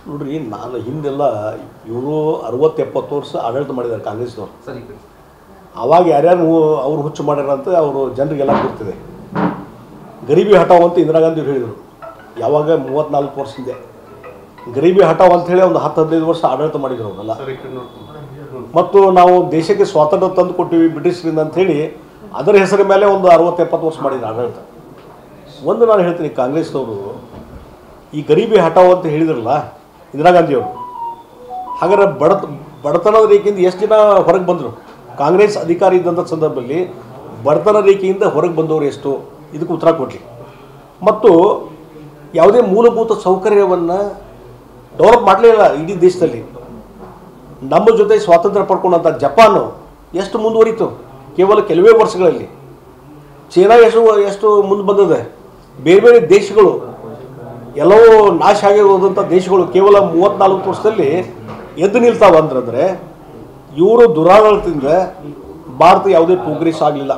ನೋಡ್ರಿ, ನಾನು ಹಿಂದೆಲ್ಲ ಇವರು 60-70 ವರ್ಷ ಆಡಳಿತ ಮಾಡಿದ್ದಾರೆ ಕಾಂಗ್ರೆಸ್ನವ್ರು. ಸರಿ. ಆವಾಗ ಯಾರ್ಯಾರು ಅವ್ರು ಹುಚ್ಚು ಮಾಡ್ಯಾರ ಅಂತ ಅವರು ಜನರಿಗೆಲ್ಲ ಗೊತ್ತಿದೆ. ಗರೀಬಿ ಹಟಾವ್ ಅಂತ ಇಂದಿರಾ ಗಾಂಧಿ ಹೇಳಿದರು. ಯಾವಾಗ 34 ವರ್ಷ ಹಿಂದೆ ಗರೀಬಿ ಹಟಾವ್ ಅಂತ ಹೇಳಿ ಒಂದು 10-15 ವರ್ಷ ಆಡಳಿತ ಮಾಡಿದ್ರು ಅವರೆಲ್ಲ. ಮತ್ತು ನಾವು ದೇಶಕ್ಕೆ ಸ್ವಾತಂತ್ರ್ಯ ತಂದು ಕೊಟ್ಟಿವಿ ಬ್ರಿಟಿಷರಿಂದ ಅಂಥೇಳಿ ಅದರ ಹೆಸರ ಮೇಲೆ ಒಂದು 60-70 ವರ್ಷ ಮಾಡಿದ್ರು ಆಡಳಿತ. ಒಂದು ನಾನು ಹೇಳ್ತೀನಿ, ಕಾಂಗ್ರೆಸ್ನವರು ಈ ಗರೀಬಿ ಹಟಾವ್ ಅಂತ ಹೇಳಿದ್ರಲ್ಲ ಇಂದಿರಾ ಗಾಂಧಿಯವರು, ಹಾಗಾದ್ರೆ ಬಡತನದ ರೇಖೆಯಿಂದ ಎಷ್ಟು ಜನ ಹೊರಗೆ ಬಂದರು? ಕಾಂಗ್ರೆಸ್ ಅಧಿಕಾರಿ ಇದ್ದಂಥ ಸಂದರ್ಭದಲ್ಲಿ ಬಡತನ ರೇಖೆಯಿಂದ ಹೊರಗೆ ಬಂದವರು ಎಷ್ಟು? ಇದಕ್ಕೆ ಉತ್ತರ ಕೊಡಲಿ. ಮತ್ತು ಯಾವುದೇ ಮೂಲಭೂತ ಸೌಕರ್ಯವನ್ನು ಡೆವಲಪ್ ಮಾಡಲೇ ಇಲ್ಲ ಇಡೀ ದೇಶದಲ್ಲಿ. ನಮ್ಮ ಜೊತೆ ಸ್ವಾತಂತ್ರ್ಯ ಪಡ್ಕೊಂಡಂಥ ಜಪಾನು ಎಷ್ಟು ಮುಂದುವರಿತು ಕೇವಲ ಕೆಲವೇ ವರ್ಷಗಳಲ್ಲಿ. ಚೀನಾ ಎಷ್ಟು ಮುಂದೆ ಬಂದಿದೆ. ಬೇರೆ ಬೇರೆ ದೇಶಗಳು ಎಲ್ಲವೂ ನಾಶ ಆಗಿರೋದಂಥ ದೇಶಗಳು ಕೇವಲ 34 ವರ್ಷದಲ್ಲಿ ಎದ್ದು ನಿಲ್ತಾವ ಅಂತಂದರೆ ಇವರು ದುರಾಡಳಿತದಿಂದ ಭಾರತ ಯಾವುದೇ ಪ್ರೋಗ್ರೆಸ್ ಆಗಲಿಲ್ಲ.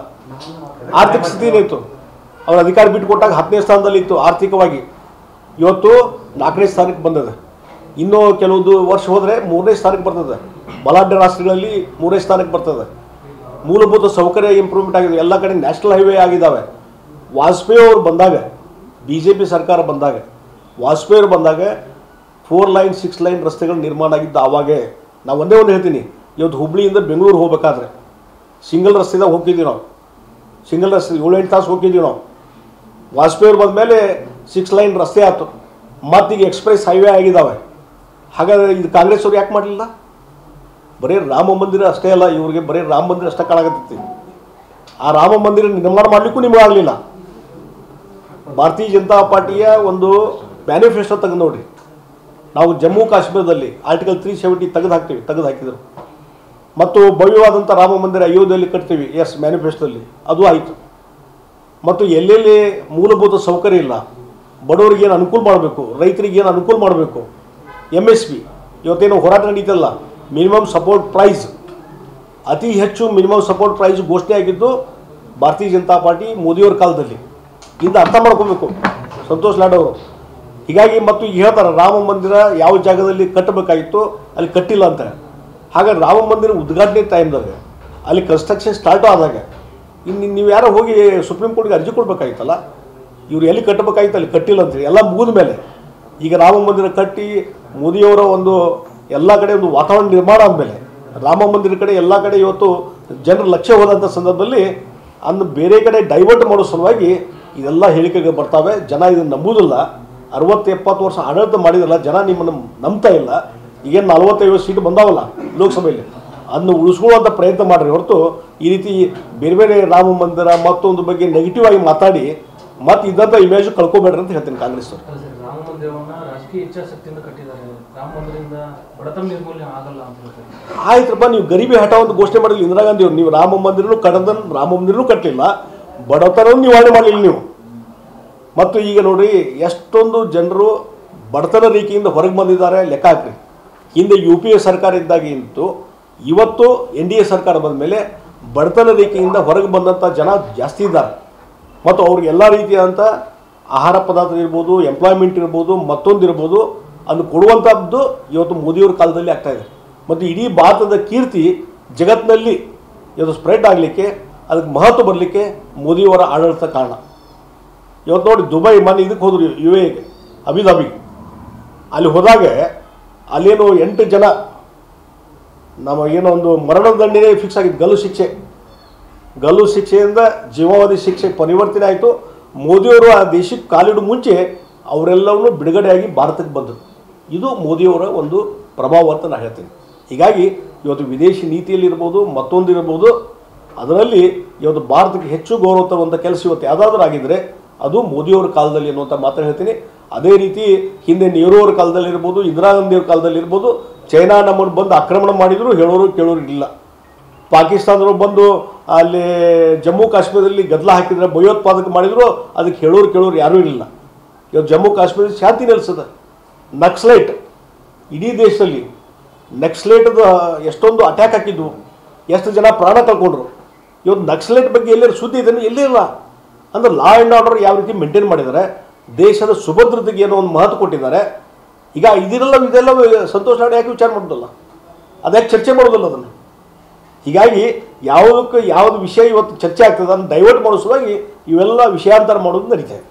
ಆರ್ಥಿಕ ಸ್ಥಿತಿ ಏನಿತ್ತು, ಅವ್ರ ಅಧಿಕಾರ ಬಿಟ್ಟು ಕೊಟ್ಟಾಗ 10ನೇ ಸ್ಥಾನದಲ್ಲಿ ಇತ್ತು ಆರ್ಥಿಕವಾಗಿ. ಇವತ್ತು 4ನೇ ಸ್ಥಾನಕ್ಕೆ ಬಂದಿದೆ. ಇನ್ನೂ ಕೆಲವೊಂದು ವರ್ಷ ಹೋದರೆ 3ನೇ ಸ್ಥಾನಕ್ಕೆ ಬರ್ತದೆ. ಬಲಾಢ್ಯ ರಾಷ್ಟ್ರಗಳಲ್ಲಿ 3ನೇ ಸ್ಥಾನಕ್ಕೆ ಬರ್ತದೆ. ಮೂಲಭೂತ ಸೌಕರ್ಯ ಇಂಪ್ರೂವ್ಮೆಂಟ್ ಆಗಿದೆ. ಎಲ್ಲ ಕಡೆ ನ್ಯಾಷನಲ್ ಹೈವೇ ಆಗಿದ್ದಾವೆ. ವಾಜಪೇಯಿ ಅವರು ಬಂದಾಗ, BJP ಸರ್ಕಾರ ಬಂದಾಗ, ವಾಜಪೇಯಿ ಅವರು ಬಂದಾಗ 4 ಲೈನ್ 6 ಲೈನ್ ರಸ್ತೆಗಳು ನಿರ್ಮಾಣ ಆಗಿದ್ದು ಆವಾಗೇ. ನಾವು ಒಂದೇ ಒಂದು ಹೇಳ್ತೀನಿ, ಇವತ್ತು ಹುಬ್ಳಿಯಿಂದ ಬೆಂಗಳೂರು ಹೋಗ್ಬೇಕಾದ್ರೆ ಸಿಂಗಲ್ ರಸ್ತೆದಾಗ ಹೋಗ್ತಿದ್ದೀವಿ ನಾವು. ಸಿಂಗಲ್ ರಸ್ತೆ 7-8 ತಾಸು ಹೋಗ್ತಿದ್ದೀವಿ ನಾವು. ವಾಜಪೇಯಿ ಅವರು ಬಂದ ಮೇಲೆ 6 ಲೈನ್ ರಸ್ತೆ ಆಯ್ತು. ಮತ್ತೀಗ ಎಕ್ಸ್ಪ್ರೆಸ್ ಹೈವೇ ಆಗಿದ್ದಾವೆ. ಹಾಗಾದರೆ ಇದು ಕಾಂಗ್ರೆಸ್ ಅವ್ರು ಯಾಕೆ ಮಾಡಲಿಲ್ಲ? ಬರೀ ರಾಮ ಮಂದಿರ ಅಷ್ಟೇ ಅಲ್ಲ, ಇವ್ರಿಗೆ ಬರೀ ರಾಮ ಮಂದಿರ ಅಷ್ಟೇ ಕಾಣಾಕತ್ತೈತಿ. ಆ ರಾಮ ಮಂದಿರ ನಿರ್ಮಾಣ ಮಾಡಲಿಕ್ಕೂ ನಿಮಗೆ ಆಗಲಿಲ್ಲ. ಭಾರತೀಯ ಜನತಾ ಪಾರ್ಟಿಯ ಒಂದು ಮ್ಯಾನಿಫೆಸ್ಟೋ ತೆಗೆದು ನೋಡಿರಿ. ನಾವು ಜಮ್ಮು ಕಾಶ್ಮೀರದಲ್ಲಿ ಆರ್ಟಿಕಲ್ 370 ತೆಗೆದು ಹಾಕಿದರು. ಮತ್ತು ಭವ್ಯವಾದಂಥ ರಾಮ ಮಂದಿರ ಅಯೋಧ್ಯೆಯಲ್ಲಿ ಕಟ್ತೀವಿ, ಎಸ್ ಮ್ಯಾನಿಫೆಸ್ಟೋದಲ್ಲಿ ಅದು ಆಯಿತು. ಮತ್ತು ಎಲ್ಲೆಲ್ಲಿ ಮೂಲಭೂತ ಸೌಕರ್ಯ ಇಲ್ಲ, ಬಡವರಿಗೆ ಏನು ಅನುಕೂಲ ಮಾಡಬೇಕು, ರೈತರಿಗೆ ಏನು ಅನುಕೂಲ ಮಾಡಬೇಕು, MSP ಇವತ್ತೇನು ಹೋರಾಟ ನಡೀತಲ್ಲ, ಮಿನಿಮಮ್ ಸಪೋರ್ಟ್ ಪ್ರೈಸ್, ಅತಿ ಹೆಚ್ಚು ಮಿನಿಮಮ್ ಸಪೋರ್ಟ್ ಪ್ರೈಸ್ ಘೋಷಣೆ ಆಗಿದ್ದು ಭಾರತೀಯ ಜನತಾ ಪಾರ್ಟಿ ಮೋದಿಯವ್ರ ಕಾಲದಲ್ಲಿ. ಇಂದ ಅರ್ಥ ಮಾಡ್ಕೋಬೇಕು ಸಂತೋಷ್ ಲಾಡ್ ಅವರು. ಹೀಗಾಗಿ ಮತ್ತು ಈಗ ಹೇಳ್ತಾರೆ ರಾಮ ಮಂದಿರ ಯಾವ ಜಾಗದಲ್ಲಿ ಕಟ್ಟಬೇಕಾಗಿತ್ತು ಅಲ್ಲಿ ಕಟ್ಟಿಲ್ಲ ಅಂತ. ಹಾಗಾಗಿ ರಾಮ ಮಂದಿರ ಉದ್ಘಾಟನೆ ಟೈಮ್ದಾಗ ಅಲ್ಲಿ ಕನ್ಸ್ಟ್ರಕ್ಷನ್ ಸ್ಟಾರ್ಟ್ ಆದಾಗ ಇನ್ನು ನೀವು ಯಾರೋ ಹೋಗಿ ಸುಪ್ರೀಂ ಕೋರ್ಟ್ಗೆ ಅರ್ಜಿ ಕೊಡಬೇಕಾಗಿತ್ತಲ್ಲ, ಇವ್ರು ಎಲ್ಲಿ ಕಟ್ಟಬೇಕಾಗಿತ್ತು ಅಲ್ಲಿ ಕಟ್ಟಿಲ್ಲ ಅಂತೇಳಿ. ಎಲ್ಲ ಮುಗಿದ ಮೇಲೆ ಈಗ ರಾಮ ಮಂದಿರ ಕಟ್ಟಿ ಮೋದಿಯವರ ಒಂದು ಎಲ್ಲ ಕಡೆ ಒಂದು ವಾತಾವರಣ ನಿರ್ಮಾಣ ಆದಮೇಲೆ ರಾಮ ಮಂದಿರ ಕಡೆ ಎಲ್ಲ ಕಡೆ ಇವತ್ತು ಜನರ ಲಕ್ಷ್ಯ ಹೋದಂಥ ಸಂದರ್ಭದಲ್ಲಿ ಅಂದು ಬೇರೆ ಕಡೆ ಡೈವರ್ಟ್ ಮಾಡೋ ಸಲುವಾಗಿ ಇದೆಲ್ಲ ಹೇಳಿಕೆಗೆ ಬರ್ತಾವೆ. ಜನ ಇದನ್ನು ನಂಬುವುದಿಲ್ಲ. 60-70 ವರ್ಷ ಆಡಳಿತ ಮಾಡಿದ್ರಲ್ಲ, ಜನ ನಿಮ್ಮನ್ನು ನಂಬ್ತಾ ಇಲ್ಲ. ಈಗೇನು 40-50 ಸೀಟ್ ಬಂದಾವಲ್ಲ ಲೋಕಸಭೆಯಲ್ಲಿ, ಅದನ್ನು ಉಳಿಸ್ಕೊಳ್ಳುವಂಥ ಪ್ರಯತ್ನ ಮಾಡಿರಿ ಹೊರತು ಈ ರೀತಿ ಬೇರೆ ಬೇರೆ ರಾಮ ಮಂದಿರ ಮತ್ತೊಂದು ಬಗ್ಗೆ ನೆಗೆಟಿವ್ ಆಗಿ ಮಾತಾಡಿ ಮತ್ತು ಇದ್ದಂಥ ಇಮೇಜ್ ಕಳ್ಕೊಬೇಡ್ರಿ ಅಂತ ಹೇಳ್ತೀನಿ ಕಾಂಗ್ರೆಸ್ ಅವರು. ರಾಮ ಮಂದಿರವನ್ನು ರಾಜಕೀಯ ಇಚ್ಛಾಶಕ್ತಿಯಿಂದ ಕಟ್ಟಿದ್ದಾರೆ. ರಾಮ ಮಂದಿರದಿಂದ ಬಡತನ ನಿರ್ಮೂಲನೆ ಆಗಲ್ಲ ಅಂತ ಹೇಳ್ತಾರೆ. ಆಯ್ತಪ್ಪ, ನೀವು ಗರೀಬಿ ಹಠಾವ್ ಅಂತ ಘೋಷಣೆ ಮಾಡಿಲ್ಲ ಇಂದಿರಾ ಗಾಂಧಿ ಅವರು. ನೀವು ರಾಮ ಮಂದಿರನೂ ರಾಮ ಮಂದಿರನೂ ಕಟ್ಟಲಿಲ್ಲ, ಬಡತನ ನಿವಾರಣೆ ಮಾಡಲಿಲ್ಲ ನೀವು. ಮತ್ತು ಈಗ ನೋಡ್ರಿ ಎಷ್ಟೊಂದು ಜನರು ಬಡತನ ರೇಖೆಯಿಂದ ಹೊರಗೆ ಬಂದಿದ್ದಾರೆ. ಲೆಕ್ಕ ಹಾಕ್ರಿ. ಹಿಂದೆ UPA ಸರ್ಕಾರ ಇದ್ದಾಗ ಇತ್ತು, ಇವತ್ತು NDA ಸರ್ಕಾರ ಬಂದ ಮೇಲೆ ಬಡತನ ರೇಖೆಯಿಂದ ಹೊರಗೆ ಬಂದಂಥ ಜನ ಜಾಸ್ತಿ ಇದ್ದಾರೆ. ಮತ್ತು ಅವ್ರಿಗೆ ಎಲ್ಲ ರೀತಿಯಾದಂಥ ಆಹಾರ ಪದಾರ್ಥ ಇರ್ಬೋದು, ಎಂಪ್ಲಾಯ್ಮೆಂಟ್ ಇರ್ಬೋದು, ಮತ್ತೊಂದು ಇರ್ಬೋದು, ಅದನ್ನು ಕೊಡುವಂಥದ್ದು ಇವತ್ತು ಮೋದಿಯವ್ರ ಕಾಲದಲ್ಲಿ ಆಗ್ತಾಯಿದೆ. ಮತ್ತು ಇಡೀ ಭಾರತದ ಕೀರ್ತಿ ಜಗತ್ತಿನಲ್ಲಿ ಇವತ್ತು ಸ್ಪ್ರೆಡ್ ಆಗಲಿಕ್ಕೆ, ಅದಕ್ಕೆ ಮಹತ್ವ ಬರಲಿಕ್ಕೆ ಮೋದಿಯವರ ಆಡಳಿತ ಕಾರಣ. ಇವತ್ತು ನೋಡಿ ದುಬೈ ಮನೆ ಇದಕ್ಕೆ ಹೋದ್ರು UAEಗೆ, ಅಬುಧಾಬಿಗೆ. ಅಲ್ಲಿ ಹೋದಾಗ ಅಲ್ಲೇನು 8 ಜನ ನಮಗೇನೋ ಒಂದು ಮರಣದಂಡನೆ ಫಿಕ್ಸ್ ಆಗಿತ್ತು, ಗಲ್ಲು ಶಿಕ್ಷೆಯಿಂದ ಜೀವಾವಧಿ ಶಿಕ್ಷೆ ಪರಿವರ್ತನೆ ಆಯಿತು. ಮೋದಿಯವರು ಆ ದೇಶಕ್ಕೆ ಕಾಲಿಡು ಮುಂಚೆ ಅವರೆಲ್ಲವನ್ನೂ ಬಿಡುಗಡೆಯಾಗಿ ಭಾರತಕ್ಕೆ ಬಂದರು. ಇದು ಮೋದಿಯವರ ಒಂದು ಪ್ರಭಾವ ಅಂತ ನಾನು ಹೇಳ್ತೀನಿ. ಹೀಗಾಗಿ ಇವತ್ತು ವಿದೇಶಿ ನೀತಿಯಲ್ಲಿರ್ಬೋದು, ಮತ್ತೊಂದಿರ್ಬೋದು, ಅದರಲ್ಲಿ ಇವತ್ತು ಭಾರತಕ್ಕೆ ಹೆಚ್ಚು ಗೌರವ ತರುವಂಥ ಕೆಲಸ ಇವತ್ತು ಯಾವುದಾದ್ರೂ ಆಗಿದ್ದರೆ ಅದು ಮೋದಿಯವರ ಕಾಲದಲ್ಲಿ ಅನ್ನುವಂಥ ಮಾತನ್ನು ಹೇಳ್ತೀನಿ. ಅದೇ ರೀತಿ ಹಿಂದೆ ನೆಹರು ಅವ್ರ ಕಾಲದಲ್ಲಿರ್ಬೋದು, ಇಂದಿರಾ ಗಾಂಧಿಯವ್ರ ಕಾಲದಲ್ಲಿರ್ಬೋದು, ಚೈನಾ ನಮ್ಮನ್ನು ಬಂದು ಆಕ್ರಮಣ ಮಾಡಿದರೂ ಹೇಳೋರು ಕೇಳೋರು ಇಲ್ಲ. ಪಾಕಿಸ್ತಾನದವರು ಬಂದು ಅಲ್ಲಿ ಜಮ್ಮು ಕಾಶ್ಮೀರದಲ್ಲಿ ಗದ್ದಲ ಹಾಕಿದರೆ, ಭಯೋತ್ಪಾದಕ ಮಾಡಿದ್ರು, ಅದಕ್ಕೆ ಹೇಳೋರು ಕೇಳೋರು ಯಾರೂ ಇಲ್ಲ. ಇವತ್ತು ಜಮ್ಮು ಕಾಶ್ಮೀರದಲ್ಲಿ ಶಾಂತಿ ನೆಲೆಸದ. ನಕ್ಸಲೈಟ್ ಇಡೀ ದೇಶದಲ್ಲಿ ನಕ್ಸಲೈಟದ ಎಷ್ಟೊಂದು ಅಟ್ಯಾಕ್ ಹಾಕಿದ್ವು, ಎಷ್ಟು ಜನ ಪ್ರಾಣ ಕಳ್ಕೊಂಡ್ರು. ಇವತ್ತು ನಕ್ಸಲೈಟ್ ಬಗ್ಗೆ ಎಲ್ಲರೂ ಸುದ್ದಿ ಇದನ್ನು ಎಲ್ಲೇ ಇಲ್ಲ. ಅಂದರೆ ಲಾ ಆ್ಯಂಡ್ ಆರ್ಡರ್ ಯಾವ ರೀತಿ ಮೇಂಟೈನ್ ಮಾಡಿದ್ದಾರೆ, ದೇಶದ ಸುಭದ್ರತೆಗೆ ಏನೋ ಒಂದು ಮಹತ್ವ ಕೊಟ್ಟಿದ್ದಾರೆ. ಈಗ ಇದೆಲ್ಲ ಸಂತೋಷ್ ಲಾಡ್ ಯಾಕೆ ವಿಚಾರ ಮಾಡೋದಲ್ಲ, ಅದ್ಯಾಕೆ ಚರ್ಚೆ ಮಾಡೋದಿಲ್ಲ ಅದನ್ನು? ಹೀಗಾಗಿ ಯಾವುದು ವಿಷಯ ಇವತ್ತು ಚರ್ಚೆ ಆಗ್ತದೆ ಅದನ್ನು ಡೈವರ್ಟ್ ಮಾಡೋ ಸಲುವಾಗಿ ಇವೆಲ್ಲ ವಿಷಯಾಂತರ ಮಾಡೋದು ನಡೀತಾ ಇದೆ.